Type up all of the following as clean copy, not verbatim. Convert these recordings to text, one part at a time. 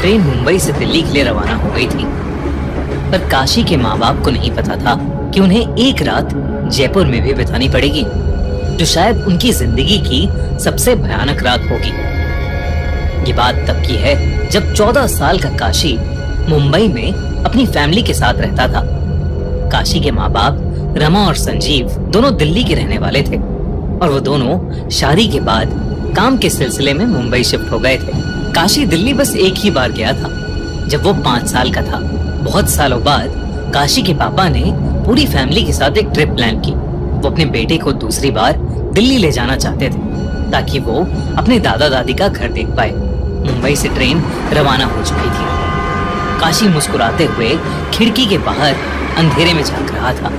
Train Mumbai से दिल्ली के लिए रवाना हो गई थी, पर काशी के माँ बाप को नहीं पता था कि उन्हें एक रात जयपुर में भी बितानी पड़ेगी, जो शायद उनकी जिंदगी की सबसे भयानक रात होगी। ये बात तब की है जब 14 साल का काशी मुंबई में अपनी फैमिली के साथ रहता था। काशी के माँ बाप रमा और संजीव दोनों दिल्ली के रहने वाले थे और वो दोनों शादी के बाद काम के सिलसिले में मुंबई शिफ्ट हो गए थे। काशी दिल्ली बस एक ही बार गया था, जब वो 5 साल का था। बहुत सालों बाद काशी के पापा ने पूरी फैमिली के साथ एक ट्रिप प्लान की। वो अपने बेटे को दूसरी बार दिल्ली ले जाना चाहते थे ताकि वो अपने दादा दादी का घर देख पाए। मुंबई से ट्रेन रवाना हो चुकी थी। काशी मुस्कुराते हुए खिड़की के बाहर अंधेरे में झांक रहा था।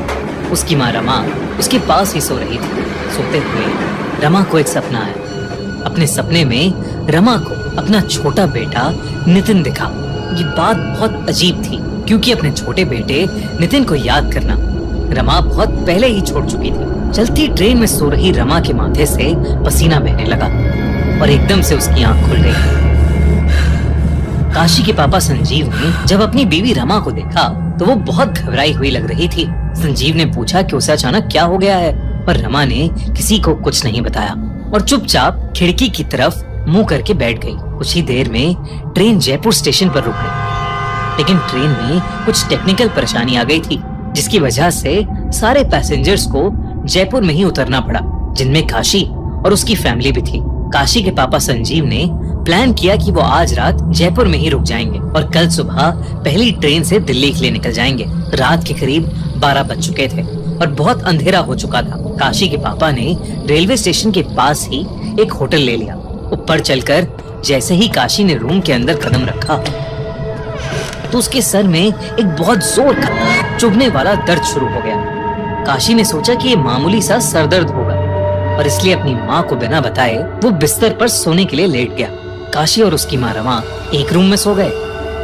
उसकी माँ रमा उसके पास ही सो रही थी। सोते हुए रमा को एक सपना आया। अपने सपने में रमा को अपना छोटा बेटा नितिन दिखा। ये बात बहुत अजीब थी क्योंकि अपने छोटे बेटे नितिन को याद करना रमा बहुत पहले ही छोड़ चुकी थी। चलती ट्रेन में सो रही रमा के माथे से पसीना बहने लगा और एकदम से उसकी आंख खुल गई। काशी के पापा संजीव ने जब अपनी बीवी रमा को देखा तो वो बहुत घबराई हुई लग रही थी। संजीव ने पूछा कि उसे अचानक क्या हो गया है, पर रमा ने किसी को कुछ नहीं बताया और चुपचाप खिड़की की तरफ मुंह करके बैठ गई। कुछ ही देर में ट्रेन जयपुर स्टेशन पर रुक गई, लेकिन ट्रेन में कुछ टेक्निकल परेशानी आ गई थी, जिसकी वजह से सारे पैसेंजर्स को जयपुर में ही उतरना पड़ा, जिनमें काशी और उसकी फैमिली भी थी। काशी के पापा संजीव ने प्लान किया कि वो आज रात जयपुर में ही रुक जाएंगे और कल सुबह पहली ट्रेन से दिल्ली के लिए निकल जाएंगे। रात के करीब 12 बज चुके थे और बहुत अंधेरा हो चुका था। काशी के पापा ने रेलवे स्टेशन के पास ही एक होटल ले लिया। ऊपर चलकर जैसे ही काशी ने रूम के अंदर कदम रखा तो उसके सर में एक बहुत जोर का चुभने वाला दर्द शुरू हो गया। काशी ने सोचा कि ये मामूली सा सरदर्द होगा और इसलिए अपनी माँ को बिना बताए वो बिस्तर पर सोने के लिए लेट गया। काशी और उसकी माँ रमा एक रूम में सो गए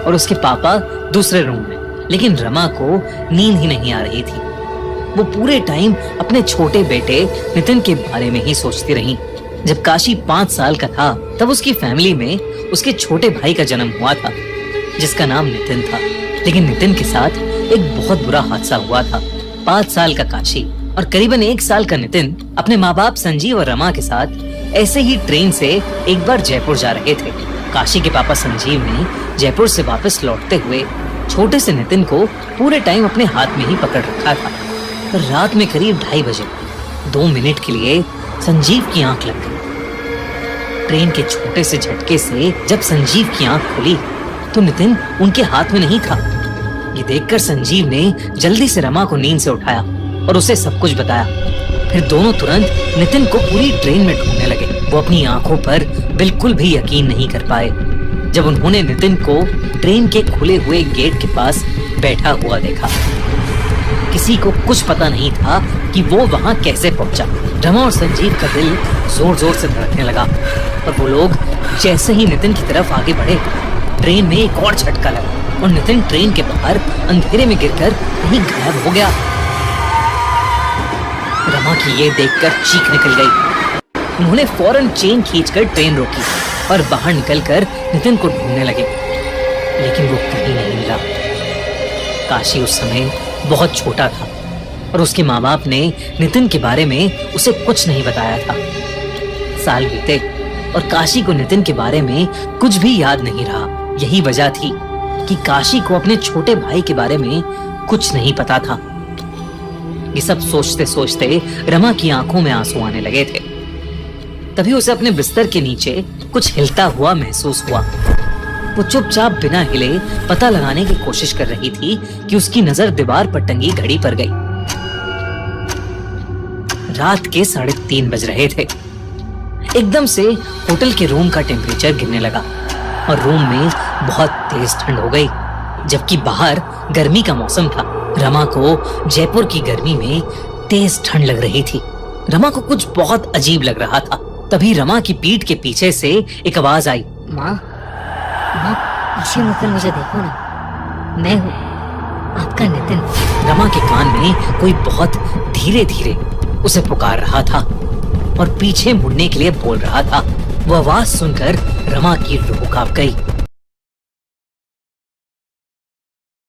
और उसके पापा दूसरे रूम में, लेकिन रमा को नींद ही नहीं आ रही थी। वो पूरे टाइम अपने छोटे बेटे नितिन के बारे में ही सोचती रही। जब काशी 5 साल का था तब उसकी फैमिली में उसके छोटे भाई का जन्म हुआ था, जिसका नाम नितिन था। लेकिन नितिन के साथ एक बहुत बुरा हादसा हुआ था। 5 साल का काशी और करीबन 1 साल का नितिन अपने माँ बाप संजीव और रमा के साथ ऐसे ही ट्रेन से एक बार जयपुर जा रहे थे। काशी के पापा संजीव ने जयपुर से वापस लौटते हुए छोटे से नितिन को पूरे टाइम अपने हाथ में ही पकड़ रखा था। पर रात में करीब 2:30 बजे 2 मिनट के लिए संजीव की आंख लग गई। ट्रेन के छोटे से झटके से जब संजीव की आंख खुली तो नितिन उनके हाथ में नहीं था। ये देखकर संजीव ने जल्दी से रमा को नींद से उठाया और उसे सब कुछ बताया। फिर दोनों तुरंत नितिन को पूरी ट्रेन में ढूंढने लगे। वो अपनी आंखों पर बिल्कुल भी यकीन नहीं कर पाए जब उन्होंने नितिन को ट्रेन के खुले हुए गेट के पास बैठा हुआ देखा। किसी को कुछ पता नहीं था कि वो वहां कैसे पहुंचा। रमा और संजीव का दिल जोर जोर से धड़कने लगा और वो लोग जैसे ही नितिन की तरफ आगे बढ़े, ट्रेन में एक और झटका लगा और नितिन ट्रेन के बाहर अंधेरे में गिरकर कहीं गायब हो गया। रमा की ये देखकर चीख निकल गई। उन्होंने फौरन चेन खींचकर ट्रेन रोकी और बाहर निकलकर नितिन को ढूंढने लगे, लेकिन वो कहीं नहीं मिला। काशी उस समय बहुत छोटा था और उसके माँ बाप ने नितिन के बारे में उसे कुछ नहीं बताया था। साल बीते और काशी को नितिन के बारे में कुछ भी याद नहीं रहा। यही वजह थी कि काशी को अपने छोटे भाई के बारे में कुछ नहीं पता था। ये सब सोचते सोचते रमा की आंखों में आंसू आने लगे थे। तभी उसे अपने बिस्तर के नीचे कुछ हिलता हुआ महसूस हुआ। वो चुपचाप बिना हिले पता लगाने की कोशिश कर रही थी कि उसकी नजर दीवार पर टंगी घड़ी पर गई। रात के 3:30 बज रहे थे। एकदम से होटल के रूम का टेम्परेचर गिरने लगा और रूम में बहुत तेज ठंड हो गई, जबकि बाहर गर्मी का मौसम था। रमा को जयपुर की गर्मी में तेज ठंड लग रही थी। रमा को कुछ बहुत अजीब लग रहा था। तभी रमा की पीठ के पीछे से एक आवाज आई, माँ, पीछे मुड़कर मुझे देखो ना, मैं हूँ आपका नितिन। रमा के कान में कोई बहुत धीरे धीरे उसे पुकार रहा था और पीछे मुड़ने के लिए बोल रहा था। वो आवाज सुनकर रमा की रूह कांप गई।